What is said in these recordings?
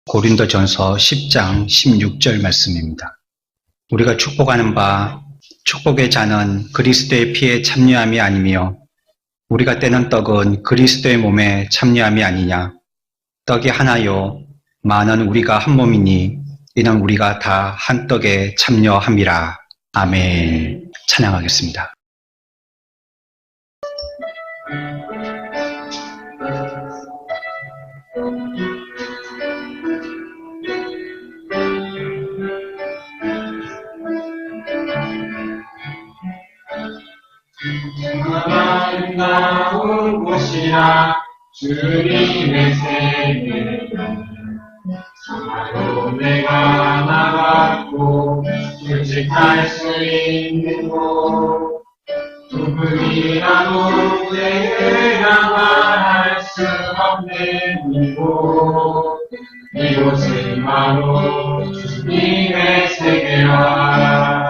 고린도전서 10장 16절 말씀입니다. 우리가 축복하는 바 축복의 잔은 그리스도의 피에 참여함이 아니며 우리가 떼는 떡은 그리스도의 몸에 참여함이 아니냐. 떡이 하나요 많은 우리가 한 몸이니 이는 우리가 다 한 떡에 참여함이라. 아멘. 찬양하겠습니다. 아름다운 곳이라 주님의 세계 참으로 내가 나갔고 솔직할 수 있는 곳 누구이라도 내가 말할 수 없는 이곳은 바로 주님의 세계라.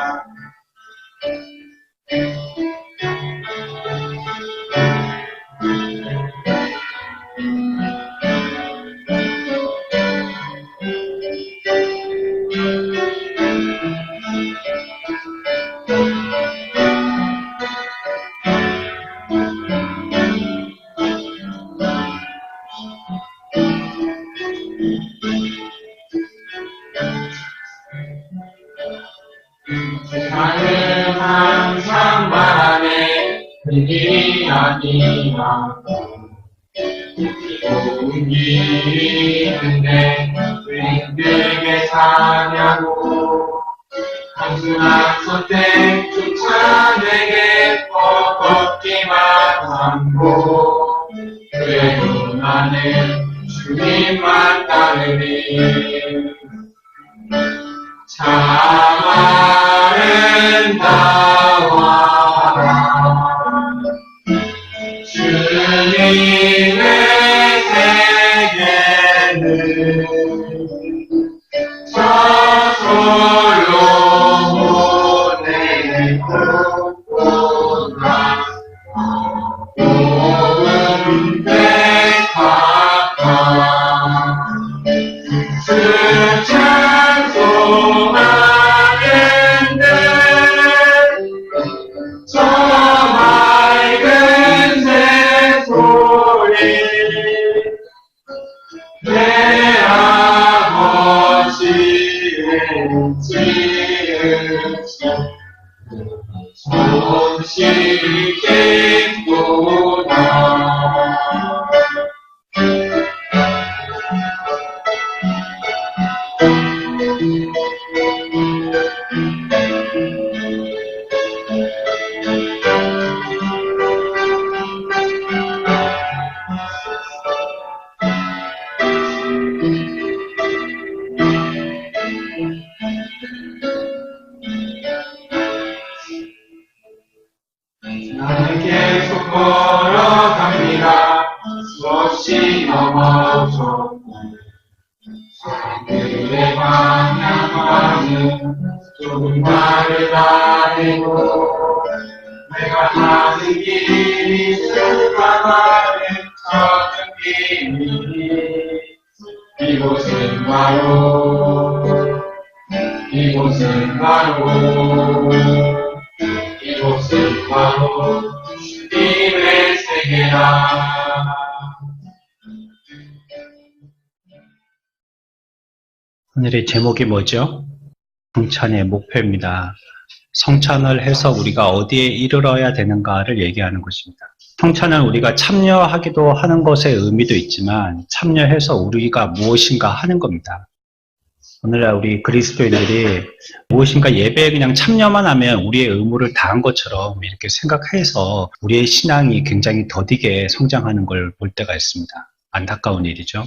세상은 항상 바람에 길이 아니라 좋은 길이 있는데 왜 힘들게 사냐고 단순한 선택조차 내게 버겁기만 하고 그래도 나는 주님만 따르리. 참 아름다워라 주님의 세계는 저 솔로몬의 꽃보다 좋은 백합화 찬송하겠네. 저 맑은 새소리 내 아버지의 지으신 손실이 기쁘다. 나는 계속 걸어갑니다. 수없이 넘어져 사람들의 방향과는 조금 다르다고 내가 하는 길이 익숙하다는 젖은 길이 이곳은 바로 주님의 세계라. 오늘의 제목이 뭐죠? 성찬의 목표입니다. 성찬을 해서 우리가 어디에 이르러야 되는가를 얘기하는 것입니다. 성찬은 우리가 참여하기도 하는 것의 의미도 있지만 참여해서 우리가 무엇인가 하는 겁니다. 오늘날 우리 그리스도인들이 무엇인가 예배에 그냥 참여만 하면 우리의 의무를 다한 것처럼 이렇게 생각해서 우리의 신앙이 굉장히 더디게 성장하는 걸 볼 때가 있습니다. 안타까운 일이죠.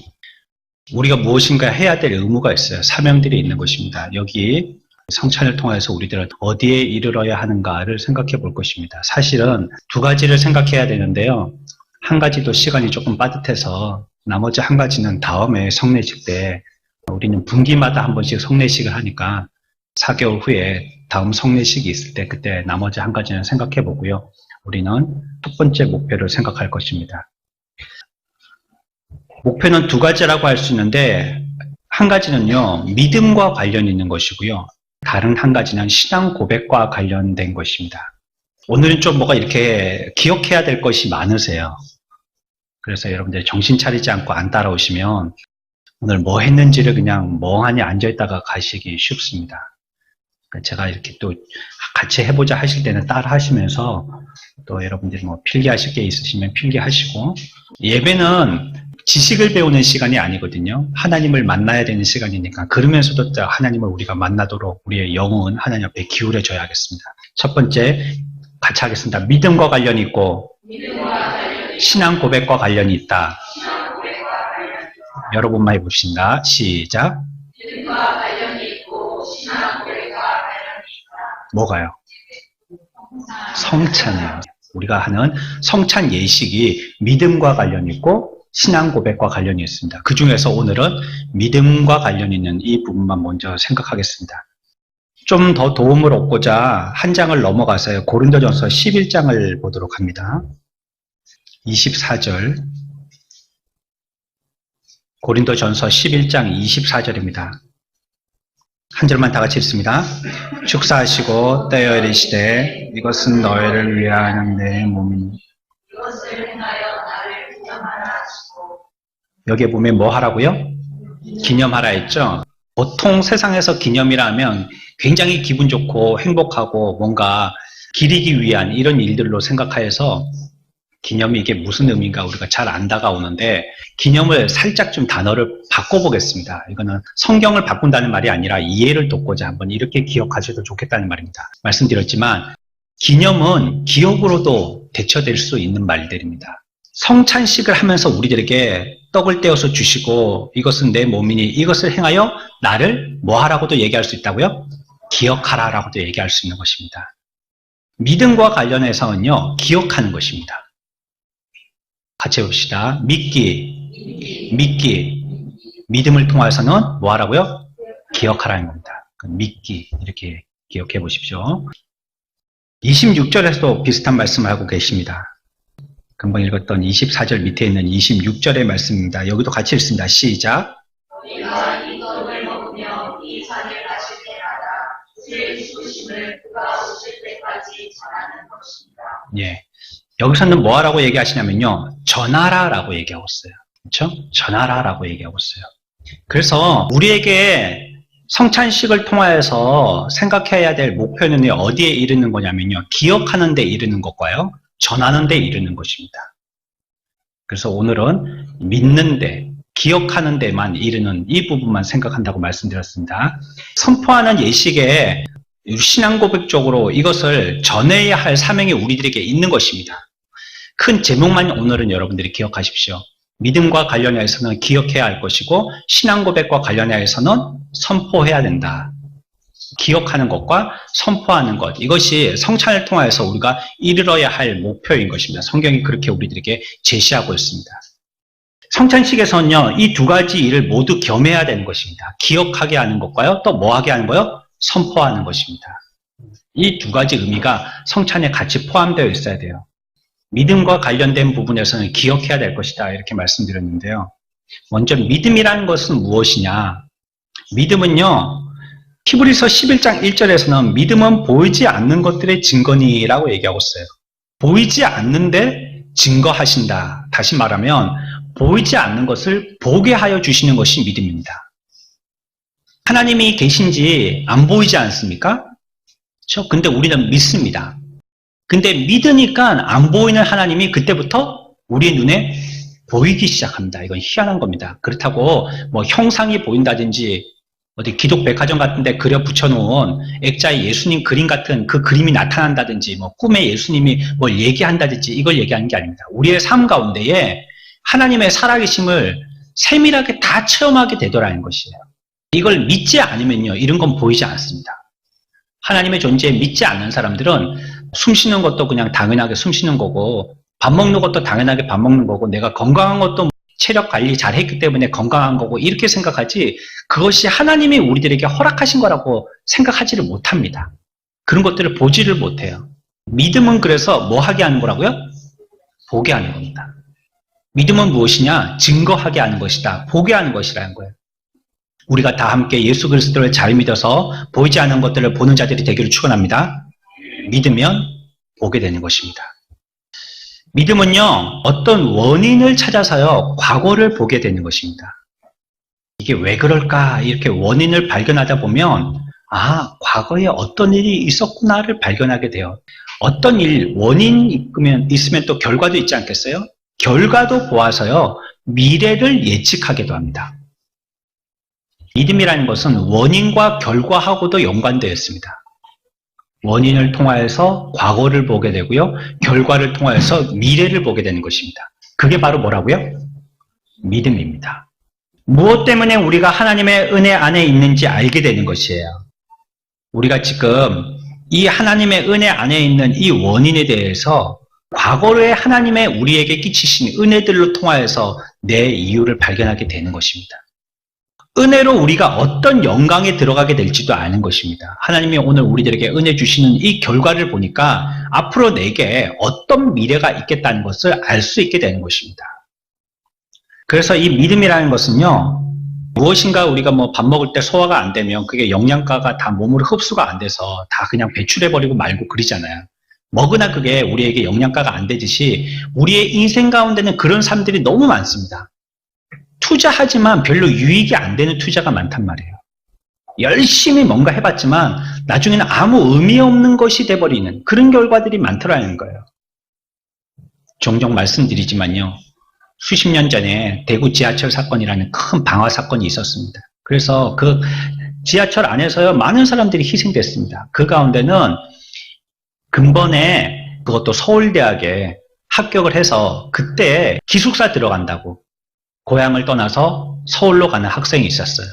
우리가 무엇인가 해야 될 의무가 있어요. 사명들이 있는 것입니다. 여기 성찬을 통해서 우리들은 어디에 이르러야 하는가를 생각해 볼 것입니다. 사실은 두 가지를 생각해야 되는데요. 한 가지도 시간이 조금 빠듯해서 나머지 한 가지는 다음에 성례식 때 우리는 분기마다 한 번씩 성례식을 하니까 4개월 후에 다음 성례식이 있을 때 그때 나머지 한 가지는 생각해 보고요. 우리는 첫 번째 목표를 생각할 것입니다. 목표는 두 가지라고 할 수 있는데 한 가지는요, 믿음과 관련 있는 것이고요. 다른 한 가지는 신앙 고백과 관련된 것입니다. 오늘은 좀 뭐가 이렇게 기억해야 될 것이 많으세요. 그래서 여러분들이 정신 차리지 않고 안 따라오시면 오늘 뭐 했는지를 그냥 멍하니 앉아있다가 가시기 쉽습니다. 제가 이렇게 또 같이 해보자 하실 때는 따라 하시면서 또 여러분들이 뭐 필기하실 게 있으시면 필기하시고, 예배는 지식을 배우는 시간이 아니거든요. 하나님을 만나야 되는 시간이니까 그러면서도 하나님을 우리가 만나도록 우리의 영은 하나님 앞에 기울여져야 하겠습니다. 첫 번째 같이 하겠습니다. 믿음과 관련이 있고 신앙 고백과 관련이 있다. 여러분만 해봅시다. 시작. 믿음과 관련이 있고 신앙 고백과 관련이 있다. 뭐가요? 성찬이에요. 우리가 하는 성찬 예식이 믿음과 관련이 있고 신앙 고백과 관련이 있습니다. 그 중에서 오늘은 믿음과 관련 있는 이 부분만 먼저 생각하겠습니다. 좀 더 도움을 얻고자 한 장을 넘어가서요. 고린도전서 11장을 보도록 합니다. 24절. 고린도전서 11장 24절입니다. 한 절만 다 같이 읽습니다. 축사하시고 떼어 이르시되 이것은 너희를 위하여 내 몸이니. 이것을 행하여 나를 기념하라 하시고. 여기에 보면 뭐 하라고요? 기념하라 했죠. 보통 세상에서 기념이라 하면 굉장히 기분 좋고 행복하고 뭔가 기리기 위한 이런 일들로 생각하여서 기념이 이게 무슨 의미인가 우리가 잘 안 다가오는데, 기념을 살짝 좀 단어를 바꿔보겠습니다. 이거는 성경을 바꾼다는 말이 아니라 이해를 돕고자 한번 이렇게 기억하셔도 좋겠다는 말입니다. 말씀드렸지만 기념은 기억으로도 대처될 수 있는 말들입니다. 성찬식을 하면서 우리들에게 떡을 떼어서 주시고 이것은 내 몸이니 이것을 행하여 나를 뭐 하라고도 얘기할 수 있다고요? 기억하라라고도 얘기할 수 있는 것입니다. 믿음과 관련해서는요, 기억하는 것입니다. 같이 해봅시다. 믿기. 믿음을 통해서는 뭐 하라고요? 기억하라는 겁니다. 믿기. 이렇게 기억해 보십시오. 26절에서도 비슷한 말씀을 하고 계십니다. 금방 읽었던 24절 밑에 있는 26절의 말씀입니다. 여기도 같이 읽습니다. 시작. 너희가 이 떡을 먹으며 이 잔을 마실 때마다 주의 죽으심을 그가 오실 때까지 전하는 것입니다. 예. 여기서는 뭐 하라고 얘기하시냐면요. 전하라라고 얘기하고 있어요. 그렇죠? 전하라라고 얘기하고 있어요. 그래서 우리에게 성찬식을 통하여서 생각해야 될 목표는 어디에 이르는 거냐면요. 기억하는 데 이르는 것과요. 전하는 데 이르는 것입니다. 그래서 오늘은 믿는 데, 기억하는 데만 이르는 이 부분만 생각한다고 말씀드렸습니다. 선포하는 예식에 신앙 고백적으로 이것을 전해야 할 사명이 우리들에게 있는 것입니다. 큰 제목만 오늘은 여러분들이 기억하십시오. 믿음과 관련해서는 기억해야 할 것이고 신앙 고백과 관련해서는 선포해야 된다. 기억하는 것과 선포하는 것, 이것이 성찬을 통해서 우리가 이르러야 할 목표인 것입니다. 성경이 그렇게 우리들에게 제시하고 있습니다. 성찬식에서는요, 이 두 가지 일을 모두 겸해야 되는 것입니다. 기억하게 하는 것과요, 또 뭐 하게 하는 거요? 선포하는 것입니다. 이 두 가지 의미가 성찬에 같이 포함되어 있어야 돼요. 믿음과 관련된 부분에서는 기억해야 될 것이다, 이렇게 말씀드렸는데요. 먼저 믿음이라는 것은 무엇이냐? 믿음은요, 히브리서 11장 1절에서는 믿음은 보이지 않는 것들의 증거니라고 얘기하고 있어요. 보이지 않는데 증거하신다. 다시 말하면 보이지 않는 것을 보게 하여 주시는 것이 믿음입니다. 하나님이 계신지 안 보이지 않습니까? 그렇죠? 근데 우리는 믿습니다. 근데 믿으니까 안 보이는 하나님이 그때부터 우리 눈에 보이기 시작합니다. 이건 희한한 겁니다. 그렇다고 뭐 형상이 보인다든지 어디 기독 백화점 같은 데 그려 붙여놓은 액자의 예수님 그림 같은 그 그림이 나타난다든지 뭐 꿈에 예수님이 뭘 얘기한다든지 이걸 얘기하는 게 아닙니다. 우리의 삶 가운데에 하나님의 살아계심을 세밀하게 다 체험하게 되더라는 것이에요. 이걸 믿지 않으면요, 이런 건 보이지 않습니다. 하나님의 존재에 믿지 않는 사람들은 숨 쉬는 것도 그냥 당연하게 숨 쉬는 거고, 밥 먹는 것도 당연하게 밥 먹는 거고, 내가 건강한 것도 체력 관리 잘 했기 때문에 건강한 거고, 이렇게 생각하지, 그것이 하나님이 우리들에게 허락하신 거라고 생각하지를 못합니다. 그런 것들을 보지를 못해요. 믿음은 그래서 뭐 하게 하는 거라고요? 보게 하는 겁니다. 믿음은 무엇이냐? 증거하게 하는 것이다. 보게 하는 것이라는 거예요. 우리가 다 함께 예수 그리스도를 잘 믿어서 보이지 않는 것들을 보는 자들이 되기를 축원합니다. 믿으면 보게 되는 것입니다. 믿음은요, 어떤 원인을 찾아서요, 과거를 보게 되는 것입니다. 이게 왜 그럴까? 이렇게 원인을 발견하다 보면, 아, 과거에 어떤 일이 있었구나를 발견하게 돼요. 어떤 일, 원인이 있으면 또 결과도 있지 않겠어요? 결과도 보아서요, 미래를 예측하기도 합니다. 믿음이라는 것은 원인과 결과하고도 연관되어 있습니다. 원인을 통하여서 과거를 보게 되고요. 결과를 통하여서 미래를 보게 되는 것입니다. 그게 바로 뭐라고요? 믿음입니다. 무엇 때문에 우리가 하나님의 은혜 안에 있는지 알게 되는 것이에요. 우리가 지금 이 하나님의 은혜 안에 있는 이 원인에 대해서 과거에 하나님의 우리에게 끼치신 은혜들로 통하여서 내 이유를 발견하게 되는 것입니다. 은혜로 우리가 어떤 영광에 들어가게 될지도 아는 것입니다. 하나님이 오늘 우리들에게 은혜 주시는 이 결과를 보니까 앞으로 내게 어떤 미래가 있겠다는 것을 알 수 있게 되는 것입니다. 그래서 이 믿음이라는 것은요, 무엇인가 우리가 뭐 밥 먹을 때 소화가 안 되면 그게 영양가가 다 몸으로 흡수가 안 돼서 다 그냥 배출해버리고 말고 그러잖아요. 먹으나 그게 우리에게 영양가가 안 되듯이 우리의 인생 가운데는 그런 사람들이 너무 많습니다. 투자하지만 별로 유익이 안 되는 투자가 많단 말이에요. 열심히 뭔가 해봤지만 나중에는 아무 의미 없는 것이 돼버리는 그런 결과들이 많더라는 거예요. 종종 말씀드리지만요. 수십 년 전에 대구 지하철 사건이라는 큰 방화 사건이 있었습니다. 그래서 그 지하철 안에서요, 많은 사람들이 희생됐습니다. 그 가운데는 근본에 그것도 서울대학에 합격을 해서 그때 기숙사 들어간다고 고향을 떠나서 서울로 가는 학생이 있었어요.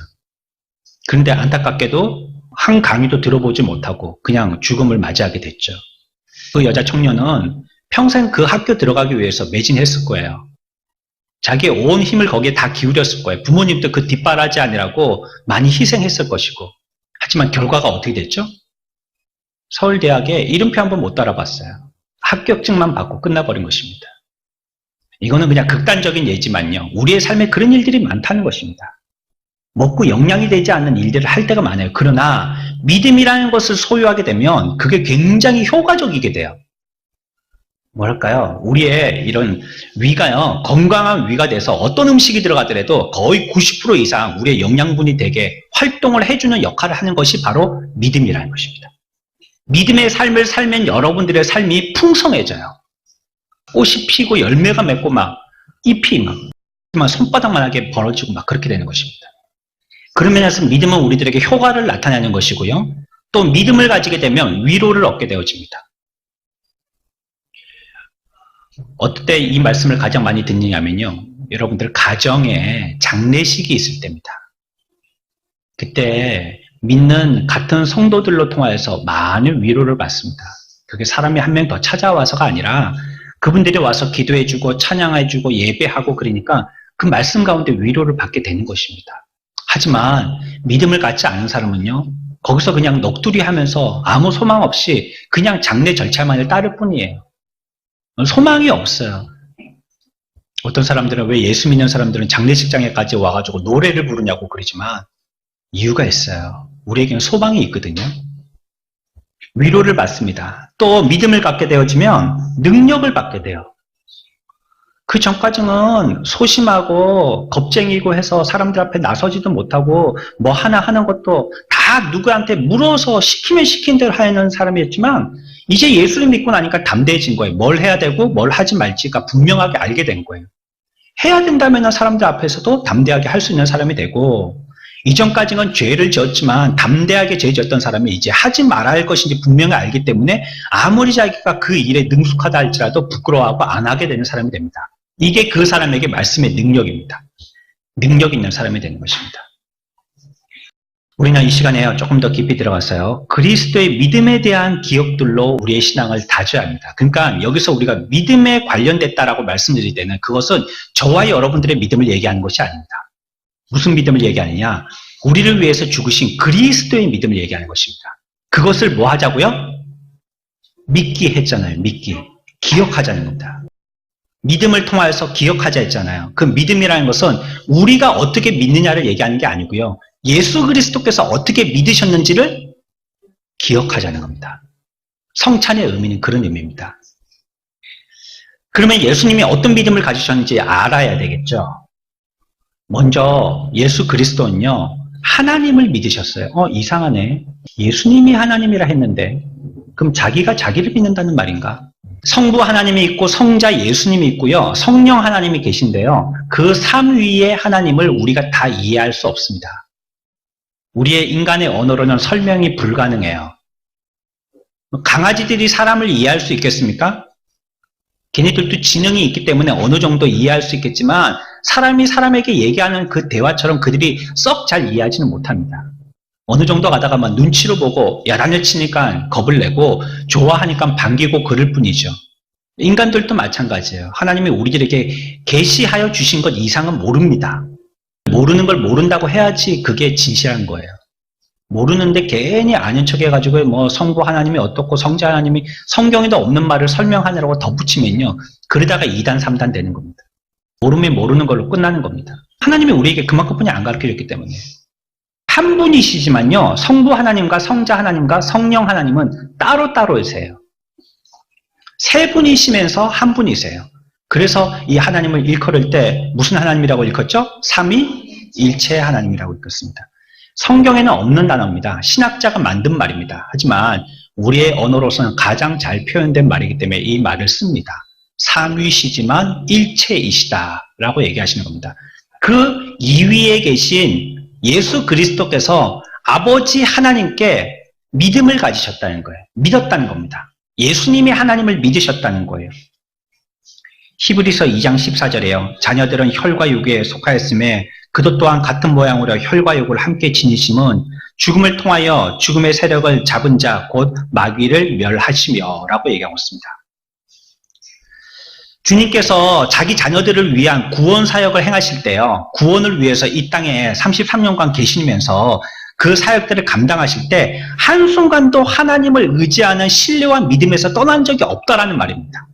그런데 안타깝게도 한 강의도 들어보지 못하고 그냥 죽음을 맞이하게 됐죠. 그 여자 청년은 평생 그 학교 들어가기 위해서 매진했을 거예요. 자기의 온 힘을 거기에 다 기울였을 거예요. 부모님도 그 뒷바라지 아니라고 많이 희생했을 것이고. 하지만 결과가 어떻게 됐죠? 서울대학에 이름표 한번 못 달아봤어요. 합격증만 받고 끝나버린 것입니다. 이거는 그냥 극단적인 예지만요. 우리의 삶에 그런 일들이 많다는 것입니다. 먹고 영양이 되지 않는 일들을 할 때가 많아요. 그러나 믿음이라는 것을 소유하게 되면 그게 굉장히 효과적이게 돼요. 뭐랄까요? 우리의 이런 위가요, 건강한 위가 돼서 어떤 음식이 들어가더라도 거의 90% 이상 우리의 영양분이 되게 활동을 해주는 역할을 하는 것이 바로 믿음이라는 것입니다. 믿음의 삶을 살면 여러분들의 삶이 풍성해져요. 꽃이 피고 열매가 맺고 막 잎이 막 손바닥만하게 벌어지고 막 그렇게 되는 것입니다. 그런 면에서 믿음은 우리들에게 효과를 나타내는 것이고요. 또 믿음을 가지게 되면 위로를 얻게 되어집니다. 어떨 때 이 말씀을 가장 많이 듣느냐면요. 여러분들 가정에 장례식이 있을 때입니다. 그때 믿는 같은 성도들로 통하여서 많은 위로를 받습니다. 그게 사람이 한 명 더 찾아와서가 아니라 그분들이 와서 기도해주고 찬양해주고 예배하고 그러니까 그 말씀 가운데 위로를 받게 되는 것입니다. 하지만 믿음을 갖지 않은 사람은요. 거기서 그냥 넋두리 하면서 아무 소망 없이 그냥 장례 절차만을 따를 뿐이에요. 소망이 없어요. 어떤 사람들은 왜 예수 믿는 사람들은 장례식장에까지 와가지고 노래를 부르냐고 그러지만 이유가 있어요. 우리에게는 소망이 있거든요. 위로를 받습니다. 또 믿음을 갖게 되어지면 능력을 받게 돼요. 그 전까지는 소심하고 겁쟁이고 해서 사람들 앞에 나서지도 못하고 뭐 하나 하는 것도 다 누구한테 물어서 시키면 시킨 대로 하는 사람이었지만 이제 예수를 믿고 나니까 담대해진 거예요. 뭘 해야 되고 뭘 하지 말지가 분명하게 알게 된 거예요. 해야 된다면 사람들 앞에서도 담대하게 할 수 있는 사람이 되고 이전까지는 죄를 지었지만 담대하게 죄 지었던 사람이 이제 하지 말아야 할 것인지 분명히 알기 때문에 아무리 자기가 그 일에 능숙하다 할지라도 부끄러워하고 안 하게 되는 사람이 됩니다. 이게 그 사람에게 말씀의 능력입니다. 능력 있는 사람이 되는 것입니다. 우리는 이 시간에 조금 더 깊이 들어가서요. 그리스도의 믿음에 대한 기억들로 우리의 신앙을 다져야 합니다. 그러니까 여기서 우리가 믿음에 관련됐다라고 말씀드릴 때는 그것은 저와 여러분들의 믿음을 얘기하는 것이 아닙니다. 무슨 믿음을 얘기하느냐? 우리를 위해서 죽으신 그리스도의 믿음을 얘기하는 것입니다. 그것을 뭐 하자고요? 믿기 했잖아요. 믿기. 기억하자는 겁니다. 믿음을 통하여서 기억하자 했잖아요. 그 믿음이라는 것은 우리가 어떻게 믿느냐를 얘기하는 게 아니고요. 예수 그리스도께서 어떻게 믿으셨는지를 기억하자는 겁니다. 성찬의 의미는 그런 의미입니다. 그러면 예수님이 어떤 믿음을 가지셨는지 알아야 되겠죠. 먼저 예수 그리스도는요, 하나님을 믿으셨어요. 이상하네. 예수님이 하나님이라 했는데 그럼 자기가 자기를 믿는다는 말인가? 성부 하나님이 있고 성자 예수님이 있고요. 성령 하나님이 계신데요. 그 삼위의 하나님을 우리가 다 이해할 수 없습니다. 우리의 인간의 언어로는 설명이 불가능해요. 강아지들이 사람을 이해할 수 있겠습니까? 걔네들도 지능이 있기 때문에 어느 정도 이해할 수 있겠지만 사람이 사람에게 얘기하는 그 대화처럼 그들이 썩 잘 이해하지는 못합니다. 어느 정도 가다가 막 눈치로 보고 야단을 치니까 겁을 내고 좋아하니까 반기고 그럴 뿐이죠. 인간들도 마찬가지예요. 하나님이 우리들에게 계시하여 주신 것 이상은 모릅니다. 모르는 걸 모른다고 해야지 그게 진실한 거예요. 모르는데 괜히 아는 척 해가지고 뭐 성부 하나님이 어떻고 성자 하나님이 성경에도 없는 말을 설명하느라고 덧붙이면요. 그러다가 2단, 3단 되는 겁니다. 모르면 모르는 걸로 끝나는 겁니다. 하나님이 우리에게 그만큼뿐이 안 가르쳐줬기 때문에. 한 분이시지만요. 성부 하나님과 성자 하나님과 성령 하나님은 따로따로이세요. 세 분이시면서 한 분이세요. 그래서 이 하나님을 일컬을 때 무슨 하나님이라고 일컫죠? 삼위일체 하나님이라고 일컫습니다. 성경에는 없는 단어입니다. 신학자가 만든 말입니다. 하지만 우리의 언어로서는 가장 잘 표현된 말이기 때문에 이 말을 씁니다. 삼위시지만 일체이시다라고 얘기하시는 겁니다. 그 2위에 계신 예수 그리스도께서 아버지 하나님께 믿음을 가지셨다는 거예요. 믿었다는 겁니다. 예수님이 하나님을 믿으셨다는 거예요. 히브리서 2장 14절에요. 자녀들은 혈과 육에 속하였음에 그도 또한 같은 모양으로 혈과 육을 함께 지니심은 죽음을 통하여 죽음의 세력을 잡은 자 곧 마귀를 멸하시며 라고 얘기하고 있습니다. 주님께서 자기 자녀들을 위한 구원 사역을 행하실 때요. 구원을 위해서 이 땅에 33년간 계시면서 그 사역들을 감당하실 때 한순간도 하나님을 의지하는 신뢰와 믿음에서 떠난 적이 없다라는 말입니다.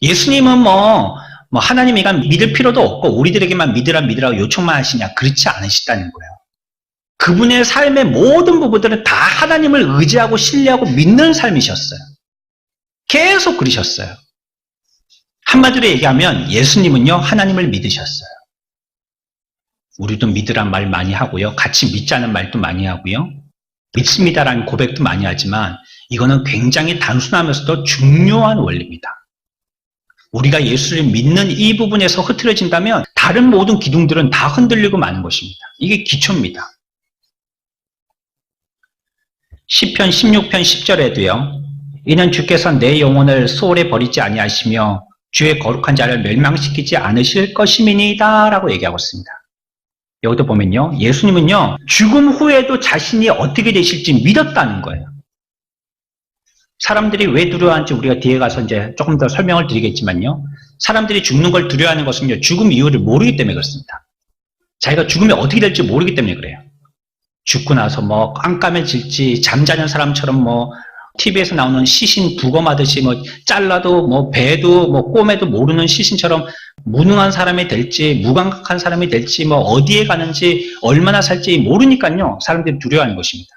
예수님은 뭐 하나님이가 믿을 필요도 없고 우리들에게만 믿으라고 요청만 하시냐, 그렇지 않으시다는 거예요. 그분의 삶의 모든 부분들은 다 하나님을 의지하고 신뢰하고 믿는 삶이셨어요. 계속 그러셨어요. 한마디로 얘기하면 예수님은요, 하나님을 믿으셨어요. 우리도 믿으란 말 많이 하고요. 같이 믿자는 말도 많이 하고요. 믿습니다라는 고백도 많이 하지만 이거는 굉장히 단순하면서도 중요한 원리입니다. 우리가 예수를 믿는 이 부분에서 흐트러진다면 다른 모든 기둥들은 다 흔들리고 마는 것입니다. 이게 기초입니다. 시편 16편 10절에도요. 이는 주께서 내 영혼을 소홀히 버리지 아니하시며 주의 거룩한 자를 멸망시키지 않으실 것임이니이다 라고 얘기하고 있습니다. 여기도 보면요. 예수님은요. 죽음 후에도 자신이 어떻게 되실지 믿었다는 거예요. 사람들이 왜 두려워하는지 우리가 뒤에 가서 이제 조금 더 설명을 드리겠지만요. 사람들이 죽는 걸 두려워하는 것은요. 죽음 이유를 모르기 때문에 그렇습니다. 자기가 죽음이 어떻게 될지 모르기 때문에 그래요. 죽고 나서 뭐 깜깜해질지 잠자는 사람처럼 TV에서 나오는 시신 부검하듯이 잘라도 배도 꼬매도 모르는 시신처럼 무능한 사람이 될지 무감각한 사람이 될지 어디에 가는지 얼마나 살지 모르니까요. 사람들이 두려워하는 것입니다.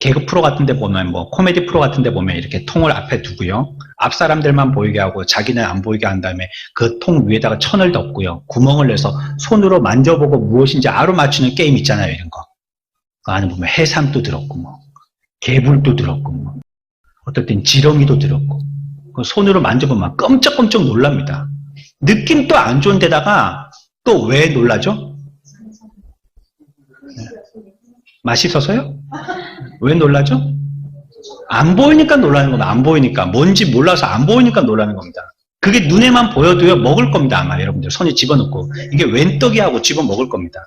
개그 프로 같은 데 보면 코미디 프로 같은 데 보면 이렇게 통을 앞에 두고요. 앞 사람들만 보이게 하고 자기는 안 보이게 한 다음에 그 통 위에다가 천을 덮고요. 구멍을 내서 손으로 만져보고 무엇인지 알아맞추는 게임 있잖아요. 이런 거. 그 안에 보면 해삼도 들었고 개불도 들었고 어떨 땐 지렁이도 들었고 그 손으로 만져보면 깜짝깜짝 놀랍니다. 느낌도 안 좋은 데다가 또 왜 놀라죠? 맛있어서요? 왜 놀라죠? 안 보이니까 놀라는 겁니다. 안 보이니까. 뭔지 몰라서 안 보이니까 놀라는 겁니다. 그게 눈에만 보여도요, 먹을 겁니다. 아마 여러분들 손에 집어넣고. 이게 웬 떡이 하고 집어 먹을 겁니다.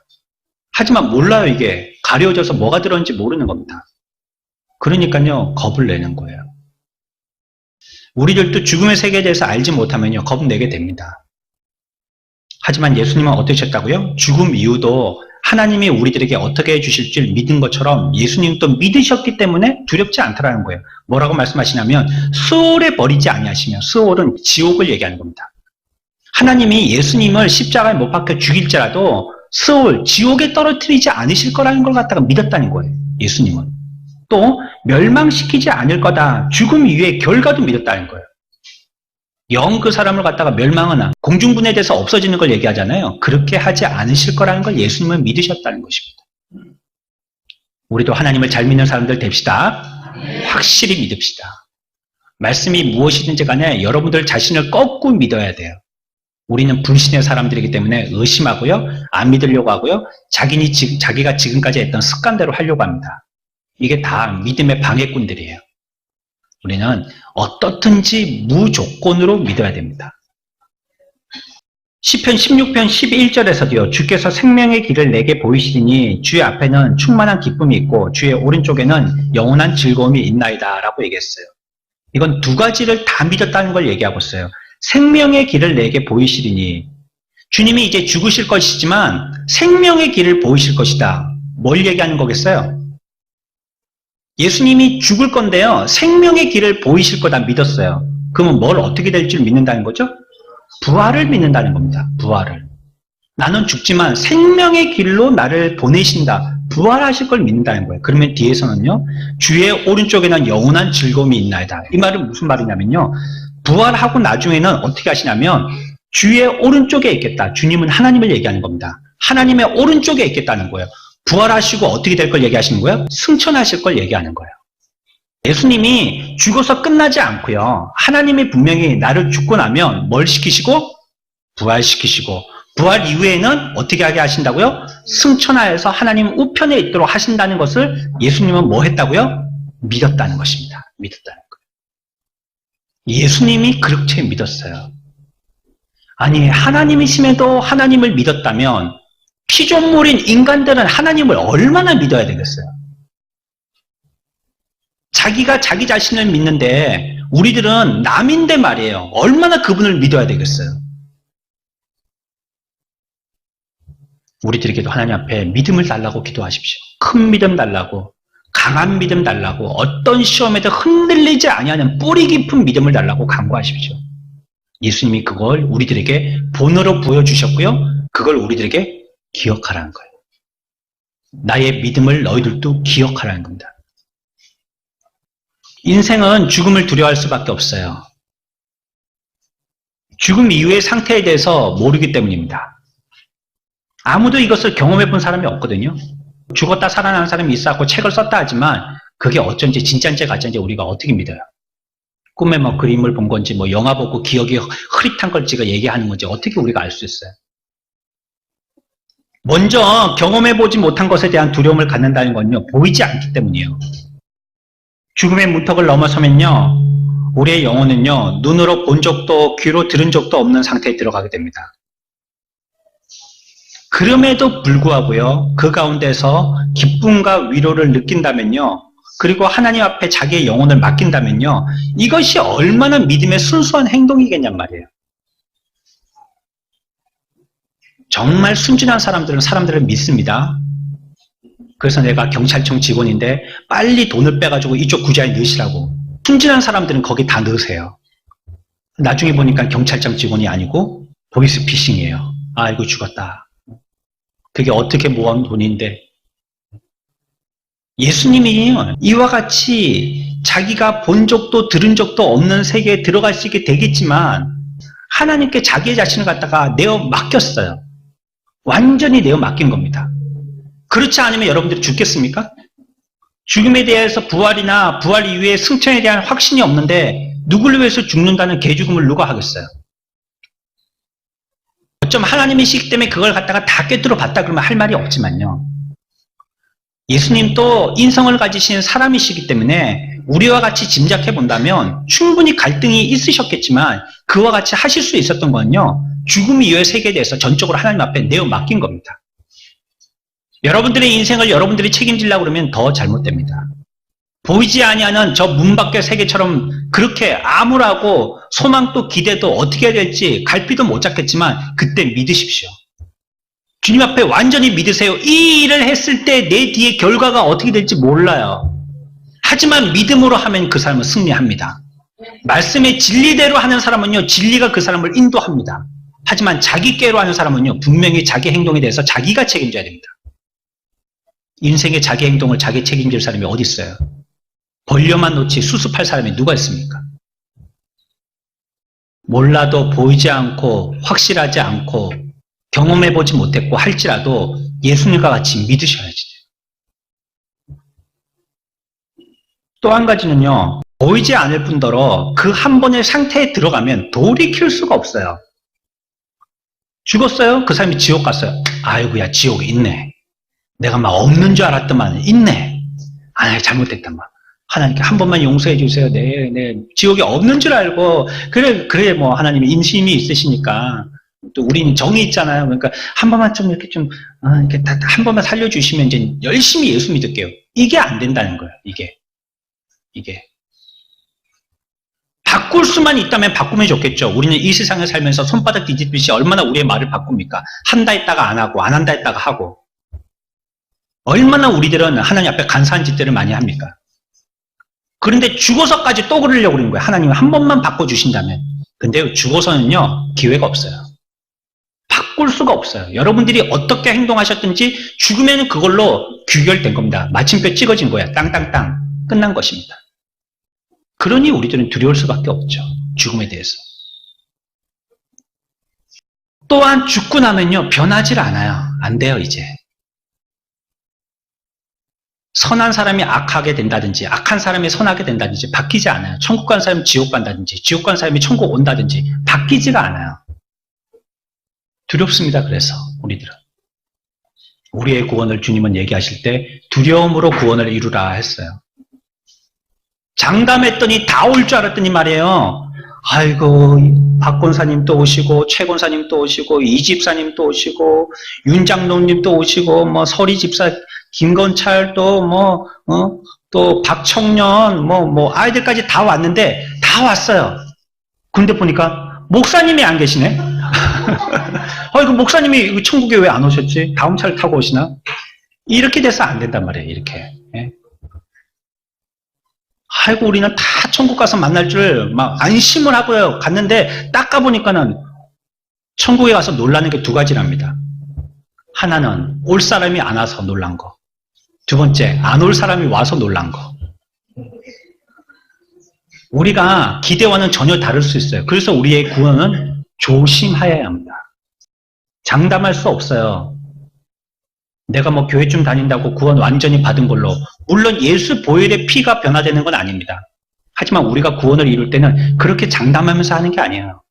하지만 몰라요, 이게. 가려져서 뭐가 들었는지 모르는 겁니다. 그러니까요, 겁을 내는 거예요. 우리들도 죽음의 세계에 대해서 알지 못하면요, 겁 내게 됩니다. 하지만 예수님은 어떠셨다고요? 죽음 이후도 하나님이 우리들에게 어떻게 해주실 줄 믿은 것처럼 예수님도 믿으셨기 때문에 두렵지 않다라는 거예요. 뭐라고 말씀하시냐면 수월에 버리지 아니하시며, 수월은 지옥을 얘기하는 겁니다. 하나님이 예수님을 십자가에 못 박혀 죽일지라도 스올, 지옥에 떨어뜨리지 않으실 거라는 걸 갖다가 믿었다는 거예요. 예수님은. 또 멸망시키지 않을 거다. 죽음 이후의 결과도 믿었다는 거예요. 영 그 사람을 갖다가 멸망하나 공중분해돼서 없어지는 걸 얘기하잖아요. 그렇게 하지 않으실 거라는 걸 예수님은 믿으셨다는 것입니다. 우리도 하나님을 잘 믿는 사람들 됩시다. 확실히 믿읍시다. 말씀이 무엇이든지 간에 여러분들 자신을 꺾고 믿어야 돼요. 우리는 불신의 사람들이기 때문에 의심하고요. 안 믿으려고 하고요. 자기가 지금까지 했던 습관대로 하려고 합니다. 이게 다 믿음의 방해꾼들이에요. 우리는 어떻든지 무조건으로 믿어야 됩니다. 시편 16편 11절에서도요. 주께서 생명의 길을 내게 보이시니 주의 앞에는 충만한 기쁨이 있고 주의 오른쪽에는 영원한 즐거움이 있나이다 라고 얘기했어요. 이건 두 가지를 다 믿었다는 걸 얘기하고 있어요. 생명의 길을 내게 보이시리니 주님이 이제 죽으실 것이지만 생명의 길을 보이실 것이다. 뭘 얘기하는 거겠어요? 예수님이 죽을 건데요. 생명의 길을 보이실 거다 믿었어요. 그러면 뭘 어떻게 될 줄 믿는다는 거죠? 부활을 믿는다는 겁니다. 부활을. 나는 죽지만 생명의 길로 나를 보내신다. 부활하실 걸 믿는다는 거예요. 그러면 뒤에서는요. 주의 오른쪽에는 영원한 즐거움이 있나이다. 이 말은 무슨 말이냐면요. 부활하고 나중에는 어떻게 하시냐면 주의 오른쪽에 있겠다. 주님은 하나님을 얘기하는 겁니다. 하나님의 오른쪽에 있겠다는 거예요. 부활하시고 어떻게 될 걸 얘기하시는 거예요? 승천하실 걸 얘기하는 거예요. 예수님이 죽어서 끝나지 않고요. 하나님이 분명히 나를 죽고 나면 뭘 시키시고? 부활시키시고 부활 이후에는 어떻게 하게 하신다고요? 승천하여서 하나님 우편에 있도록 하신다는 것을 예수님은 뭐 했다고요? 믿었다는 것입니다. 믿었다는 거예요. 예수님이 그렇게 믿었어요. 아니 하나님이심에도 하나님을 믿었다면 피조물인 인간들은 하나님을 얼마나 믿어야 되겠어요? 자기가 자기 자신을 믿는데 우리들은 남인데 말이에요. 얼마나 그분을 믿어야 되겠어요? 우리들에게도 하나님 앞에 믿음을 달라고 기도하십시오. 큰 믿음 달라고, 강한 믿음 달라고, 어떤 시험에도 흔들리지 아니하는 뿌리 깊은 믿음을 달라고 간구하십시오. 예수님이 그걸 우리들에게 본으로 보여주셨고요. 그걸 우리들에게 기억하라는 거예요. 나의 믿음을 너희들도 기억하라는 겁니다. 인생은 죽음을 두려워할 수밖에 없어요. 죽음 이후의 상태에 대해서 모르기 때문입니다. 아무도 이것을 경험해 본 사람이 없거든요. 죽었다 살아나는 사람이 있었고 책을 썼다 하지만 그게 어쩐지 진짜인지 가짜인지 우리가 어떻게 믿어요? 꿈에 뭐 그림을 본 건지 뭐 영화 보고 기억이 흐릿한 걸 지가 얘기하는 건지 어떻게 우리가 알 수 있어요? 먼저 경험해 보지 못한 것에 대한 두려움을 갖는다는 건요. 보이지 않기 때문이에요. 죽음의 문턱을 넘어서면요. 우리의 영혼은요. 눈으로 본 적도 귀로 들은 적도 없는 상태에 들어가게 됩니다. 그럼에도 불구하고요. 그 가운데서 기쁨과 위로를 느낀다면요. 그리고 하나님 앞에 자기의 영혼을 맡긴다면요. 이것이 얼마나 믿음의 순수한 행동이겠냔 말이에요. 정말 순진한 사람들은 사람들을 믿습니다. 그래서 내가 경찰청 직원인데 빨리 돈을 빼가지고 이쪽 구좌에 넣으시라고. 순진한 사람들은 거기 다 넣으세요. 나중에 보니까 경찰청 직원이 아니고 보이스피싱이에요. 아이고 죽었다. 그게 어떻게 모은 돈인데. 예수님이 이와 같이 자기가 본 적도 들은 적도 없는 세계에 들어갈 수 있게 되겠지만 하나님께 자기 자신을 갖다가 내어 맡겼어요. 완전히 내어 맡긴 겁니다. 그렇지 않으면 여러분들이 죽겠습니까? 죽음에 대해서 부활이나 부활 이후에 승천에 대한 확신이 없는데 누구를 위해서 죽는다는 개죽음을 누가 하겠어요? 어쩜 하나님이시기 때문에 그걸 갖다가 다 꿰뚫어 봤다 그러면 할 말이 없지만요. 예수님도 인성을 가지신 사람이시기 때문에 우리와 같이 짐작해 본다면 충분히 갈등이 있으셨겠지만 그와 같이 하실 수 있었던 건요. 죽음 이후의 세계에 대해서 전적으로 하나님 앞에 내어 맡긴 겁니다. 여러분들의 인생을 여러분들이 책임지려고 그러면 더 잘못됩니다. 보이지 아니하는 저 문 밖의 세계처럼 그렇게 암울하고 소망도 기대도 어떻게 해야 될지 갈피도 못 잡겠지만 그때 믿으십시오. 주님 앞에 완전히 믿으세요. 이 일을 했을 때 내 뒤에 결과가 어떻게 될지 몰라요. 하지만 믿음으로 하면 그 사람은 승리합니다. 말씀의 진리대로 하는 사람은요. 진리가 그 사람을 인도합니다. 하지만 자기 꾀로 하는 사람은요, 분명히 자기 행동에 대해서 자기가 책임져야 됩니다. 인생의 자기 행동을 자기 책임질 사람이 어디 있어요? 벌려만 놓지 수습할 사람이 누가 있습니까? 몰라도 보이지 않고 확실하지 않고 경험해보지 못했고 할지라도 예수님과 같이 믿으셔야지. 또 한 가지는요, 보이지 않을 뿐더러 그 한 번의 상태에 들어가면 돌이킬 수가 없어요. 죽었어요? 그 사람이 지옥 갔어요. 아이고야, 지옥에 있네. 내가 막 없는 줄 알았더만 있네. 아, 잘못됐단 말. 하나님께 한 번만 용서해 주세요. 네. 지옥에 없는 줄 알고 그래 뭐 하나님이 인심이 있으시니까 또 우리는 정이 있잖아요. 그러니까 한 번만 좀 이렇게 좀 이렇게 한 번만 살려주시면 이제 열심히 예수 믿을게요. 이게 안 된다는 거예요. 이게 바꿀 수만 있다면 바꾸면 좋겠죠. 우리는 이 세상을 살면서 손바닥 뒤집듯이 얼마나 우리의 말을 바꿉니까? 한다 했다가 안 하고 안 한다 했다가 하고 얼마나 우리들은 하나님 앞에 간사한 짓들을 많이 합니까? 그런데 죽어서까지 또 그러려고 그러는 거예요. 하나님 한 번만 바꿔주신다면. 근데 죽어서는요, 기회가 없어요. 바꿀 수가 없어요. 여러분들이 어떻게 행동하셨든지 죽으면 그걸로 귀결된 겁니다. 마침표 찍어진 거야. 땅땅땅. 끝난 것입니다. 그러니 우리들은 두려울 수밖에 없죠. 죽음에 대해서. 또한 죽고 나면요, 변하질 않아요. 안 돼요, 이제. 선한 사람이 악하게 된다든지 악한 사람이 선하게 된다든지 바뀌지 않아요. 천국 간 사람이 지옥 간다든지 지옥 간 사람이 천국 온다든지 바뀌지가 않아요. 두렵습니다. 그래서 우리들은 우리의 구원을 주님은 얘기하실 때 두려움으로 구원을 이루라 했어요. 장담했더니 다 올 줄 알았더니 말이에요. 아이고, 박 권사님 또 오시고 최 권사님 또 오시고 이 집사님 또 오시고 윤 장로님 또 오시고 뭐 서리 집사 김건철 또 박청년 아이들까지 다 왔는데 다 왔어요. 근데 보니까 목사님이 안 계시네. 그 목사님이 천국에 왜 안 오셨지? 다음 차를 타고 오시나? 이렇게 돼서 안 된단 말이에요. 이렇게. 예? 아이고, 우리는 다 천국 가서 만날 줄 막 안심을 하고요. 갔는데 딱 가보니까는 천국에 가서 놀라는 게 두 가지랍니다. 하나는 올 사람이 안 와서 놀란 거. 두 번째, 안 올 사람이 와서 놀란 거. 우리가 기대와는 전혀 다를 수 있어요. 그래서 우리의 구원은 조심하여야 합니다. 장담할 수 없어요. 내가 뭐 교회 좀 다닌다고 구원 완전히 받은 걸로. 물론 예수 보혈의 피가 변화되는 건 아닙니다. 하지만 우리가 구원을 이룰 때는 그렇게 장담하면서 하는 게 아니에요.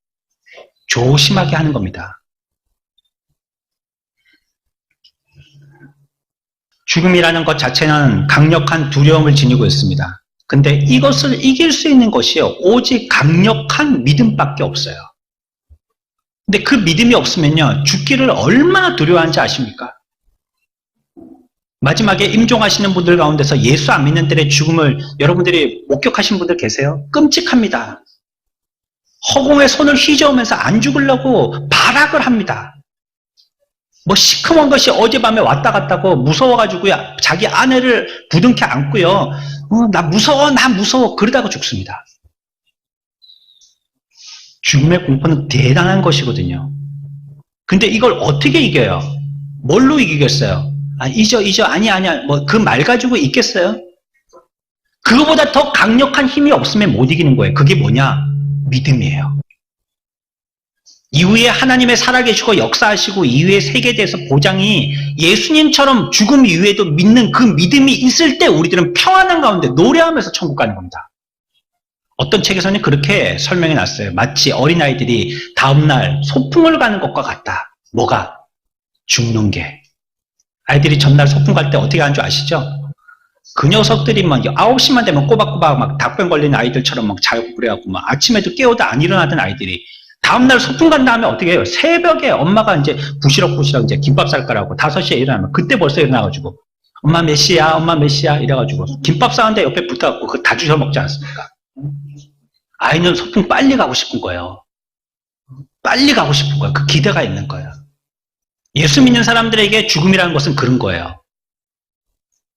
조심하게 하는 겁니다. 죽음이라는 것 자체는 강력한 두려움을 지니고 있습니다. 근데 이것을 이길 수 있는 것이요, 오직 강력한 믿음밖에 없어요. 근데 그 믿음이 없으면요, 죽기를 얼마나 두려워하는지 아십니까? 마지막에 임종하시는 분들 가운데서 예수 안 믿는 들의 죽음을 여러분들이 목격하신 분들 계세요? 끔찍합니다. 허공에 손을 휘저으면서 안 죽으려고 발악을 합니다. 뭐 시커먼 것이 어젯밤에 왔다 갔다고 무서워가지고요, 자기 아내를 부둥켜 안고요, 나 무서워 그러다가 죽습니다. 죽음의 공포는 대단한 것이거든요. 근데 이걸 어떻게 이겨요? 뭘로 이기겠어요? 잊어 아니야 뭐 그 말 가지고 있겠어요? 그거보다 더 강력한 힘이 없으면 못 이기는 거예요. 그게 뭐냐? 믿음이에요. 이후에 하나님의 살아계시고 역사하시고 이후의 세계에 대해서 보장이 예수님처럼 죽음 이후에도 믿는 그 믿음이 있을 때 우리들은 평안한 가운데 노래하면서 천국 가는 겁니다. 어떤 책에서는 그렇게 설명해 놨어요. 마치 어린아이들이 다음날 소풍을 가는 것과 같다. 뭐가? 죽는 게. 아이들이 전날 소풍 갈 때 어떻게 하는 줄 아시죠? 그 녀석들이 막 9시만 되면 꼬박꼬박 막 닭병 걸린 아이들처럼 막 자고 그래갖고 막 아침에도 깨워도 안 일어나던 아이들이 다음날 소풍 간 다음에 어떻게 해요? 새벽에 엄마가 이제 부시럭부시럭 이제 김밥 쌀 거라고 5시에 일어나면 그때 벌써 일어나가지고 엄마 몇 시야? 이래가지고 김밥 싸는데 옆에 붙어갖고 그거 다 주워 먹지 않습니까? 아이는 소풍 빨리 가고 싶은 거예요. 빨리 가고 싶은 거예요. 그 기대가 있는 거예요. 예수 믿는 사람들에게 죽음이라는 것은 그런 거예요.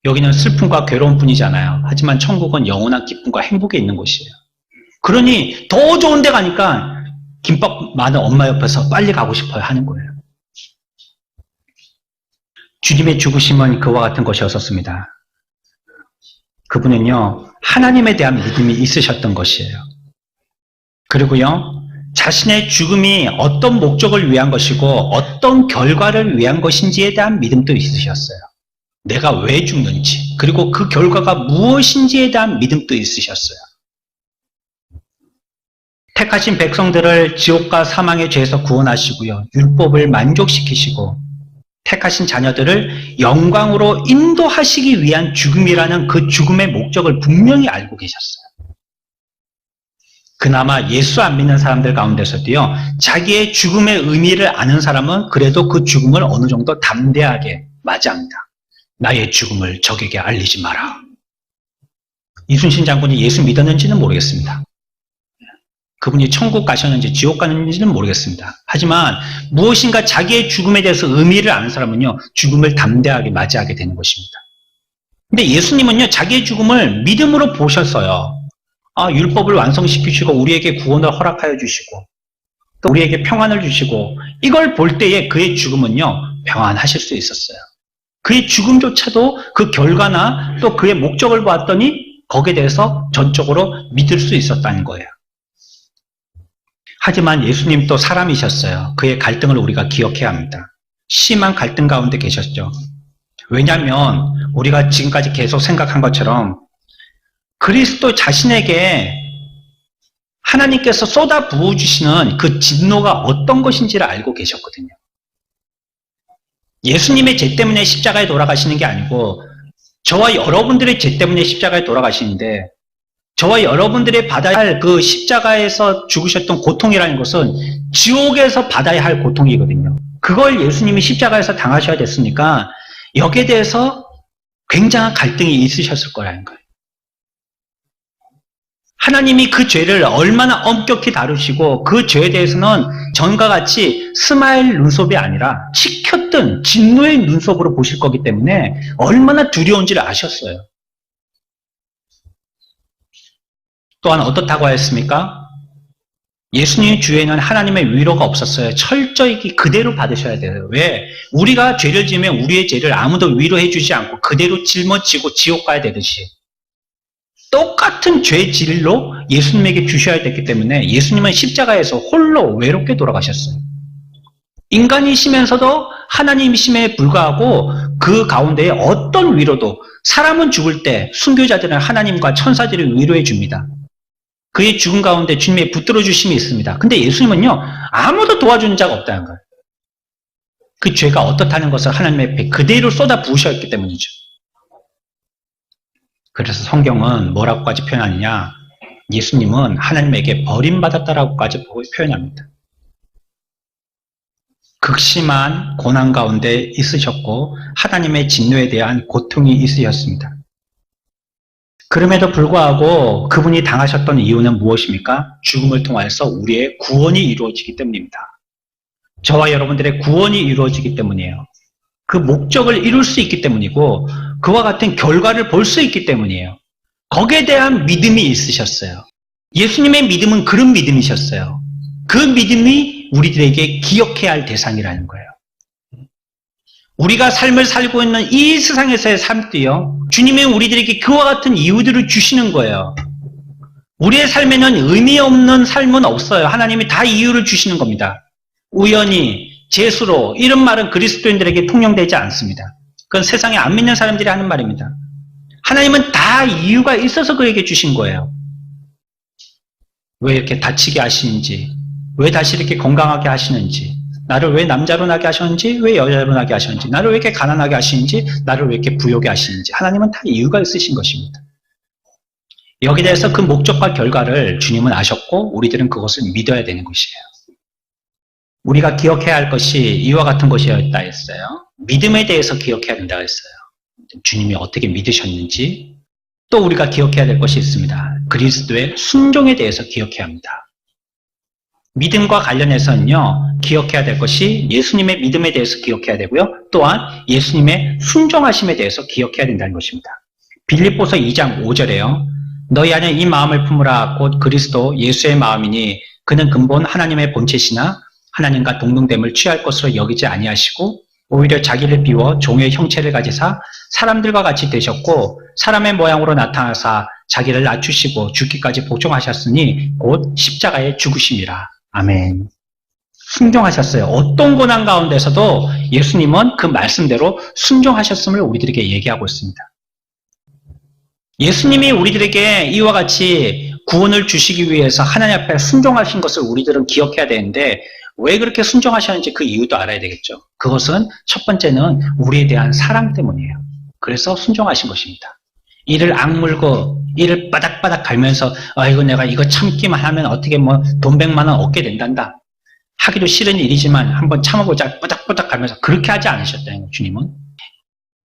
여기는 슬픔과 괴로움뿐이잖아요. 하지만 천국은 영원한 기쁨과 행복에 있는 곳이에요. 그러니 더 좋은 데 가니까 김밥 많은 엄마 옆에서 빨리 가고 싶어요 하는 거예요. 주님의 죽으심은 그와 같은 것이었었습니다. 그분은요, 하나님에 대한 믿음이 있으셨던 것이에요. 그리고요, 자신의 죽음이 어떤 목적을 위한 것이고 어떤 결과를 위한 것인지에 대한 믿음도 있으셨어요. 내가 왜 죽는지, 그리고 그 결과가 무엇인지에 대한 믿음도 있으셨어요. 택하신 백성들을 지옥과 사망의 죄에서 구원하시고요, 율법을 만족시키시고 택하신 자녀들을 영광으로 인도하시기 위한 죽음이라는 그 죽음의 목적을 분명히 알고 계셨어요. 그나마 예수 안 믿는 사람들 가운데서도요, 자기의 죽음의 의미를 아는 사람은 그래도 그 죽음을 어느 정도 담대하게 맞이합니다. 나의 죽음을 적에게 알리지 마라. 이순신 장군이 예수 믿었는지는 모르겠습니다. 그분이 천국 가셨는지 지옥 가는지는 모르겠습니다. 하지만 무엇인가 자기의 죽음에 대해서 의미를 아는 사람은요, 죽음을 담대하게 맞이하게 되는 것입니다. 근데 예수님은요, 자기의 죽음을 믿음으로 보셨어요. 율법을 완성시키시고 우리에게 구원을 허락하여 주시고 또 우리에게 평안을 주시고, 이걸 볼 때에 그의 죽음은요, 평안하실 수 있었어요. 그의 죽음조차도 그 결과나 또 그의 목적을 봤더니 거기에 대해서 전적으로 믿을 수 있었다는 거예요. 하지만 예수님 또 사람이셨어요. 그의 갈등을 우리가 기억해야 합니다. 심한 갈등 가운데 계셨죠. 왜냐하면 우리가 지금까지 계속 생각한 것처럼 그리스도 자신에게 하나님께서 쏟아 부어주시는 그 진노가 어떤 것인지를 알고 계셨거든요. 예수님의 죄 때문에 십자가에 돌아가시는 게 아니고 저와 여러분들의 죄 때문에 십자가에 돌아가시는데, 저와 여러분들이 받아야 할 그 십자가에서 죽으셨던 고통이라는 것은 지옥에서 받아야 할 고통이거든요. 그걸 예수님이 십자가에서 당하셔야 됐으니까 여기에 대해서 굉장한 갈등이 있으셨을 거라는 거예요. 하나님이 그 죄를 얼마나 엄격히 다루시고 그 죄에 대해서는 전과 같이 스마일 눈썹이 아니라 치켰던 진노의 눈썹으로 보실 거기 때문에 얼마나 두려운지를 아셨어요. 또한 어떻다고 하였습니까? 예수님 주에는 하나님의 위로가 없었어요. 철저히 그대로 받으셔야 돼요. 왜? 우리가 죄를 지으면 우리의 죄를 아무도 위로해 주지 않고 그대로 짊어지고 지옥 가야 되듯이 똑같은 죄 질로 예수님에게 주셔야 됐기 때문에 예수님은 십자가에서 홀로 외롭게 돌아가셨어요. 인간이시면서도 하나님이심에 불구하고 그 가운데에 어떤 위로도, 사람은 죽을 때 순교자들은 하나님과 천사들이 위로해 줍니다. 그의 죽음 가운데 주님의 붙들어 주심이 있습니다. 근데 예수님은요, 아무도 도와주는 자가 없다는 거예요. 그 죄가 어떻다는 것을 하나님의 앞에 그대로 쏟아 부으셨기 때문이죠. 그래서 성경은 뭐라고까지 표현하느냐? 예수님은 하나님에게 버림받았다라고까지 표현합니다. 극심한 고난 가운데 있으셨고 하나님의 진노에 대한 고통이 있으셨습니다. 그럼에도 불구하고 그분이 당하셨던 이유는 무엇입니까? 죽음을 통해서 우리의 구원이 이루어지기 때문입니다. 저와 여러분들의 구원이 이루어지기 때문이에요. 그 목적을 이룰 수 있기 때문이고 그와 같은 결과를 볼 수 있기 때문이에요. 거기에 대한 믿음이 있으셨어요. 예수님의 믿음은 그런 믿음이셨어요. 그 믿음이 우리들에게 기억해야 할 대상이라는 거예요. 우리가 삶을 살고 있는 이 세상에서의 삶도요, 주님이 우리들에게 그와 같은 이유들을 주시는 거예요. 우리의 삶에는 의미 없는 삶은 없어요. 하나님이 다 이유를 주시는 겁니다. 우연히, 재수로, 이런 말은 그리스도인들에게 통용되지 않습니다. 그건 세상에 안 믿는 사람들이 하는 말입니다. 하나님은 다 이유가 있어서 그에게 주신 거예요. 왜 이렇게 다치게 하시는지, 왜 다시 이렇게 건강하게 하시는지, 나를 왜 남자로 나게 하셨는지, 왜 여자로 나게 하셨는지, 나를 왜 이렇게 가난하게 하시는지, 나를 왜 이렇게 부유하게 하시는지, 하나님은 다 이유가 있으신 것입니다. 여기에 대해서 그 목적과 결과를 주님은 아셨고 우리들은 그것을 믿어야 되는 것이에요. 우리가 기억해야 할 것이 이와 같은 것이었다 했어요. 믿음에 대해서 기억해야 된다고 했어요. 주님이 어떻게 믿으셨는지. 또 우리가 기억해야 될 것이 있습니다. 그리스도의 순종에 대해서 기억해야 합니다. 믿음과 관련해서는요, 기억해야 될 것이 예수님의 믿음에 대해서 기억해야 되고요. 또한 예수님의 순종하심에 대해서 기억해야 된다는 것입니다. 빌립보서 2장 5절에요. 너희 안에 이 마음을 품으라 곧 그리스도 예수의 마음이니 그는 근본 하나님의 본체시나 하나님과 동등됨을 취할 것으로 여기지 아니하시고 오히려 자기를 비워 종의 형체를 가지사 사람들과 같이 되셨고 사람의 모양으로 나타나사 자기를 낮추시고 죽기까지 복종하셨으니 곧 십자가에 죽으심이라. 아멘. 순종하셨어요. 어떤 고난 가운데서도 예수님은 그 말씀대로 순종하셨음을 우리들에게 얘기하고 있습니다. 예수님이 우리들에게 이와 같이 구원을 주시기 위해서 하나님 앞에 순종하신 것을 우리들은 기억해야 되는데 왜 그렇게 순종하셨는지 그 이유도 알아야 되겠죠. 그것은 첫 번째는 우리에 대한 사랑 때문이에요. 그래서 순종하신 것입니다. 이를 악물고 이를 바닥바닥 갈면서 아이고 내가 이거 참기만 하면 어떻게 뭐 돈 100만 원 얻게 된단다. 하기도 싫은 일이지만 한번 참아보자 바닥바닥 갈면서 그렇게 하지 않으셨다는 주님은.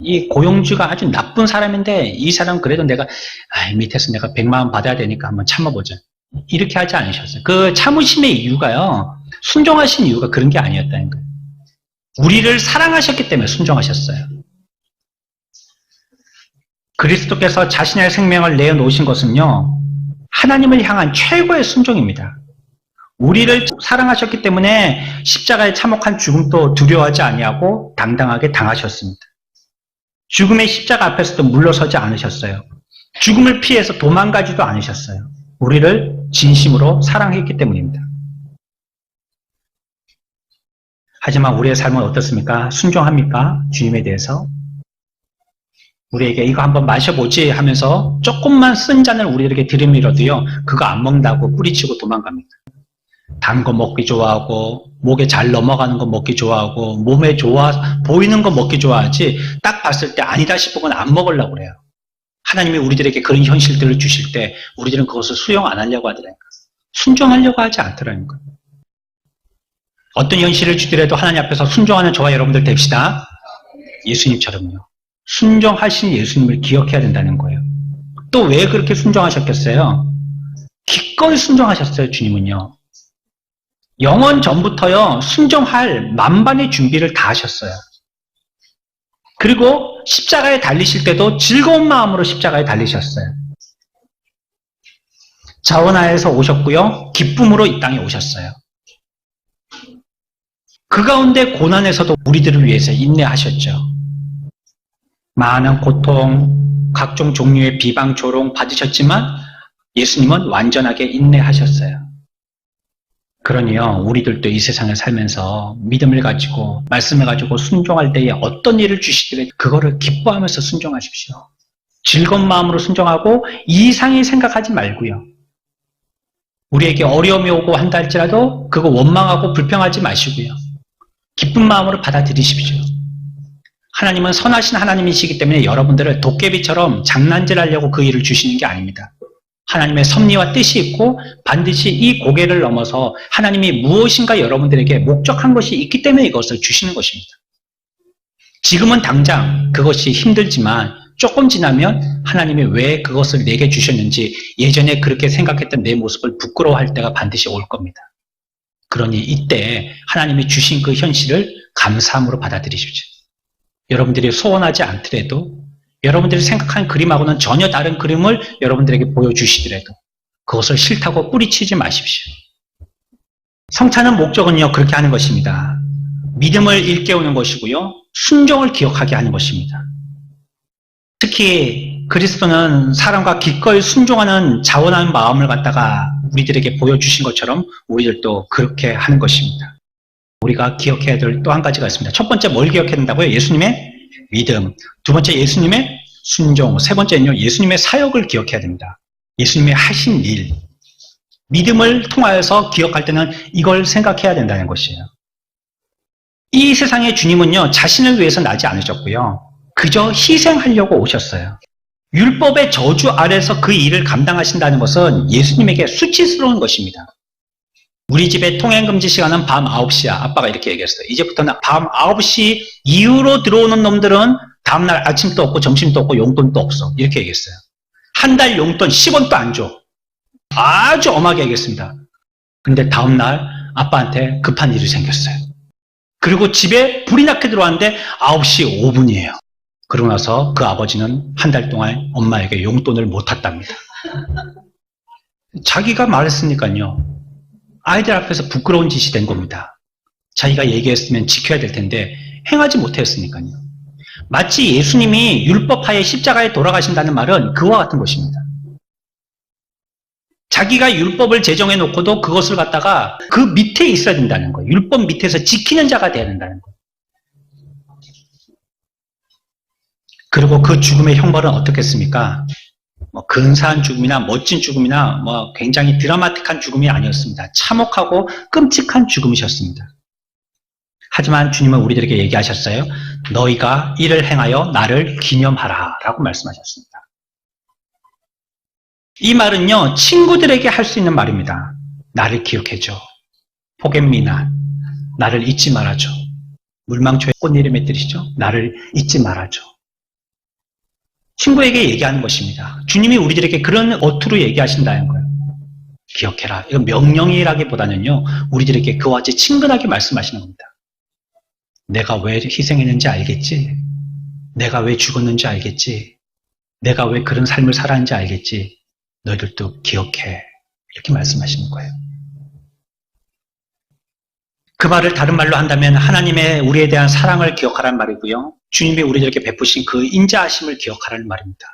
이 고용주가 아주 나쁜 사람인데 이 사람 그래도 내가 밑에서 내가 100만 원 받아야 되니까 한번 참아보자. 이렇게 하지 않으셨어요. 그 참으심의 이유가요. 순종하신 이유가 그런 게 아니었다는 거예요. 우리를 사랑하셨기 때문에 순종하셨어요. 그리스도께서 자신의 생명을 내어놓으신 것은요. 하나님을 향한 최고의 순종입니다. 우리를 사랑하셨기 때문에 십자가에 참혹한 죽음도 두려워하지 아니하고 당당하게 당하셨습니다. 죽음의 십자가 앞에서도 물러서지 않으셨어요. 죽음을 피해서 도망가지도 않으셨어요. 우리를 진심으로 사랑했기 때문입니다. 하지만 우리의 삶은 어떻습니까? 순종합니까? 주님에 대해서? 우리에게 이거 한번 마셔보지 하면서 조금만 쓴 잔을 우리에게 들이밀어도요. 그거 안 먹는다고 뿌리치고 도망갑니다. 단 거 먹기 좋아하고 목에 잘 넘어가는 거 먹기 좋아하고 몸에 좋아 보이는 거 먹기 좋아하지 딱 봤을 때 아니다 싶은 건 안 먹으려고 그래요. 하나님이 우리들에게 그런 현실들을 주실 때 우리들은 그것을 수용 안 하려고 하더라니까. 순종하려고 하지 않더라니까. 어떤 현실을 주더라도 하나님 앞에서 순종하는 저와 여러분들 됩시다. 예수님처럼요. 순종하신 예수님을 기억해야 된다는 거예요. 또 왜 그렇게 순종하셨겠어요? 기꺼이 순종하셨어요. 주님은요. 영원 전부터요. 순종할 만반의 준비를 다 하셨어요. 그리고 십자가에 달리실 때도 즐거운 마음으로 십자가에 달리셨어요. 자원하에서 오셨고요. 기쁨으로 이 땅에 오셨어요. 그 가운데 고난에서도 우리들을 위해서 인내하셨죠. 많은 고통, 각종 종류의 비방, 조롱 받으셨지만 예수님은 완전하게 인내하셨어요. 그러니요, 우리들도 이 세상을 살면서 믿음을 가지고 말씀을 가지고 순종할 때에 어떤 일을 주시더라도 그거를 기뻐하면서 순종하십시오. 즐거운 마음으로 순종하고 이상히 생각하지 말고요. 우리에게 어려움이 오고 한다 할지라도 그거 원망하고 불평하지 마시고요. 기쁜 마음으로 받아들이십시오. 하나님은 선하신 하나님이시기 때문에 여러분들을 도깨비처럼 장난질하려고 그 일을 주시는 게 아닙니다. 하나님의 섭리와 뜻이 있고 반드시 이 고개를 넘어서 하나님이 무엇인가 여러분들에게 목적한 것이 있기 때문에 이것을 주시는 것입니다. 지금은 당장 그것이 힘들지만 조금 지나면 하나님이 왜 그것을 내게 주셨는지 예전에 그렇게 생각했던 내 모습을 부끄러워할 때가 반드시 올 겁니다. 그러니 이때 하나님이 주신 그 현실을 감사함으로 받아들이십시오. 여러분들이 소원하지 않더라도 여러분들이 생각한 그림하고는 전혀 다른 그림을 여러분들에게 보여주시더라도 그것을 싫다고 뿌리치지 마십시오. 성찬의 목적은요, 그렇게 하는 것입니다. 믿음을 일깨우는 것이고요, 순종을 기억하게 하는 것입니다. 특히 그리스도는 사람과 기꺼이 순종하는 자원한 마음을 갖다가 우리들에게 보여주신 것처럼 우리들도 그렇게 하는 것입니다. 우리가 기억해야 될 또 한 가지가 있습니다. 첫 번째 뭘 기억해야 된다고요? 예수님의 믿음. 두 번째 예수님의 순종. 세 번째는요, 예수님의 사역을 기억해야 됩니다. 예수님의 하신 일. 믿음을 통하여서 기억할 때는 이걸 생각해야 된다는 것이에요. 이 세상의 주님은요, 자신을 위해서 나지 않으셨고요. 그저 희생하려고 오셨어요. 율법의 저주 아래서 그 일을 감당하신다는 것은 예수님에게 수치스러운 것입니다. 우리 집에 통행금지 시간은 밤 9시야. 아빠가 이렇게 얘기했어요. 이제부터는 밤 9시 이후로 들어오는 놈들은 다음날 아침도 없고 점심도 없고 용돈도 없어. 이렇게 얘기했어요. 한 달 용돈 10원도 안 줘. 아주 엄하게 얘기했습니다. 근데 다음날 아빠한테 급한 일이 생겼어요. 그리고 집에 불이 나게 들어왔는데 9시 5분이에요. 그러고 나서 그 아버지는 한 달 동안 엄마에게 용돈을 못 탔답니다. 자기가 말했으니까요. 아이들 앞에서 부끄러운 짓이 된 겁니다. 자기가 얘기했으면 지켜야 될 텐데 행하지 못했으니까요. 마치 예수님이 율법하에 십자가에 돌아가신다는 말은 그와 같은 것입니다. 자기가 율법을 제정해 놓고도 그것을 갖다가 그 밑에 있어야 된다는 거예요. 율법 밑에서 지키는 자가 되어야 된다는 거예요. 그리고 그 죽음의 형벌은 어떻겠습니까? 근사한 죽음이나 멋진 죽음이나 굉장히 드라마틱한 죽음이 아니었습니다. 참혹하고 끔찍한 죽음이셨습니다. 하지만 주님은 우리들에게 얘기하셨어요. 너희가 이를 행하여 나를 기념하라 라고 말씀하셨습니다. 이 말은요, 친구들에게 할 수 있는 말입니다. 나를 기억해줘. 포겟미나, 나를 잊지 말아줘. 물망초의 꽃 이름의 뜻이죠. 나를 잊지 말아줘. 친구에게 얘기하는 것입니다. 주님이 우리들에게 그런 어투로 얘기하신다는 거예요. 기억해라. 이건 명령이라기보다는요, 우리들에게 그와 같이 친근하게 말씀하시는 겁니다. 내가 왜 희생했는지 알겠지? 내가 왜 죽었는지 알겠지? 내가 왜 그런 삶을 살았는지 알겠지? 너희들도 기억해. 이렇게 말씀하시는 거예요. 그 말을 다른 말로 한다면 하나님의 우리에 대한 사랑을 기억하라는 말이고요. 주님이 우리들에게 베푸신 그 인자하심을 기억하라는 말입니다.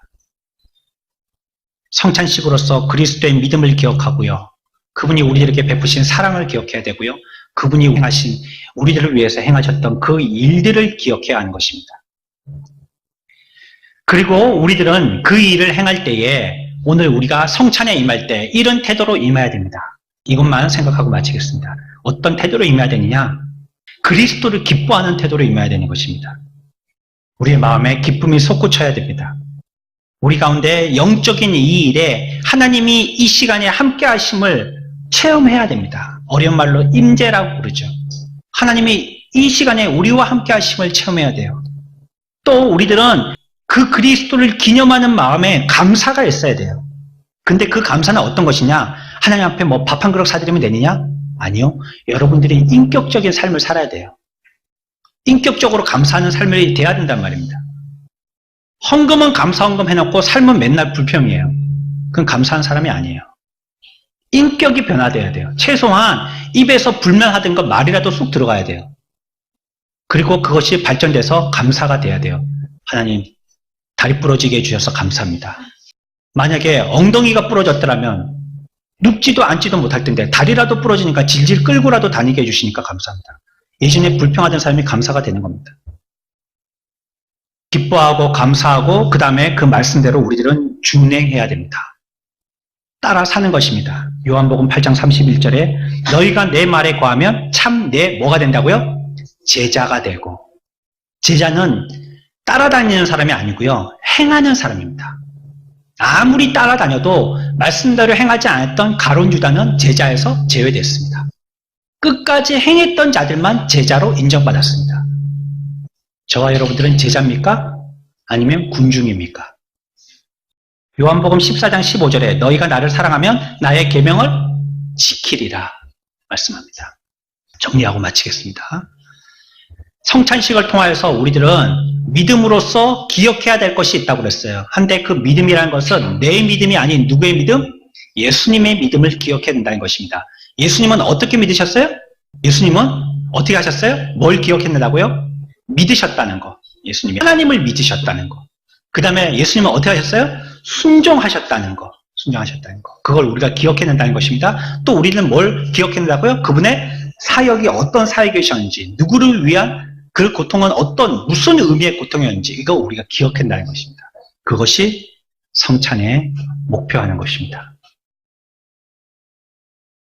성찬식으로서 그리스도의 믿음을 기억하고요. 그분이 우리들에게 베푸신 사랑을 기억해야 되고요. 그분이 행하신 우리들을 위해서 행하셨던 그 일들을 기억해야 하는 것입니다. 그리고 우리들은 그 일을 행할 때에 오늘 우리가 성찬에 임할 때 이런 태도로 임해야 됩니다. 이것만 생각하고 마치겠습니다. 어떤 태도로 임해야 되느냐? 그리스도를 기뻐하는 태도로 임해야 되는 것입니다. 우리의 마음에 기쁨이 솟구쳐야 됩니다. 우리 가운데 영적인 이 일에 하나님이 이 시간에 함께 하심을 체험해야 됩니다. 어려운 말로 임재라고 부르죠. 하나님이 이 시간에 우리와 함께 하심을 체험해야 돼요. 또 우리들은 그 그리스도를 기념하는 마음에 감사가 있어야 돼요. 근데 그 감사는 어떤 것이냐? 하나님 앞에 밥 한 그릇 사드리면 되느냐? 아니요. 여러분들이 인격적인 삶을 살아야 돼요. 인격적으로 감사하는 삶이 돼야 된단 말입니다. 헌금은 감사 헌금 해놓고 삶은 맨날 불평이에요. 그건 감사한 사람이 아니에요. 인격이 변화돼야 돼요. 최소한 입에서 불면하던 것 말이라도 쑥 들어가야 돼요. 그리고 그것이 발전돼서 감사가 돼야 돼요. 하나님, 다리 부러지게 해주셔서 감사합니다. 만약에 엉덩이가 부러졌더라면 눕지도 앉지도 못할 텐데 다리라도 부러지니까 질질 끌고라도 다니게 해주시니까 감사합니다. 예전에 불평하던 사람이 감사가 되는 겁니다. 기뻐하고 감사하고 그 다음에 그 말씀대로 우리들은 준행해야 됩니다. 따라 사는 것입니다. 요한복음 8장 31절에 너희가 내 말에 거하면 참 내 뭐가 된다고요? 제자가 되고. 제자는 따라다니는 사람이 아니고요. 행하는 사람입니다. 아무리 따라다녀도 말씀대로 행하지 않았던 가룟 유다는 제자에서 제외됐습니다. 끝까지 행했던 자들만 제자로 인정받았습니다. 저와 여러분들은 제자입니까? 아니면 군중입니까? 요한복음 14장 15절에 너희가 나를 사랑하면 나의 계명을 지키리라 말씀합니다. 정리하고 마치겠습니다. 성찬식을 통하여서 우리들은 믿음으로써 기억해야 될 것이 있다고 그랬어요. 한데 그 믿음이라는 것은 내 믿음이 아닌 누구의 믿음? 예수님의 믿음을 기억해야 된다는 것입니다. 예수님은 어떻게 믿으셨어요? 예수님은 어떻게 하셨어요? 뭘 기억했다고요? 믿으셨다는 거. 예수님이 하나님을 믿으셨다는 거. 그 다음에 예수님은 어떻게 하셨어요? 순종하셨다는 거. 순종하셨다는 거. 그걸 우리가 기억해낸다는 것입니다. 또 우리는 뭘 기억해낸다고요? 그분의 사역이 어떤 사역이셨는지, 누구를 위한 그 고통은 무슨 의미의 고통이었는지 이거 우리가 기억한다는 것입니다. 그것이 성찬의 목표하는 것입니다.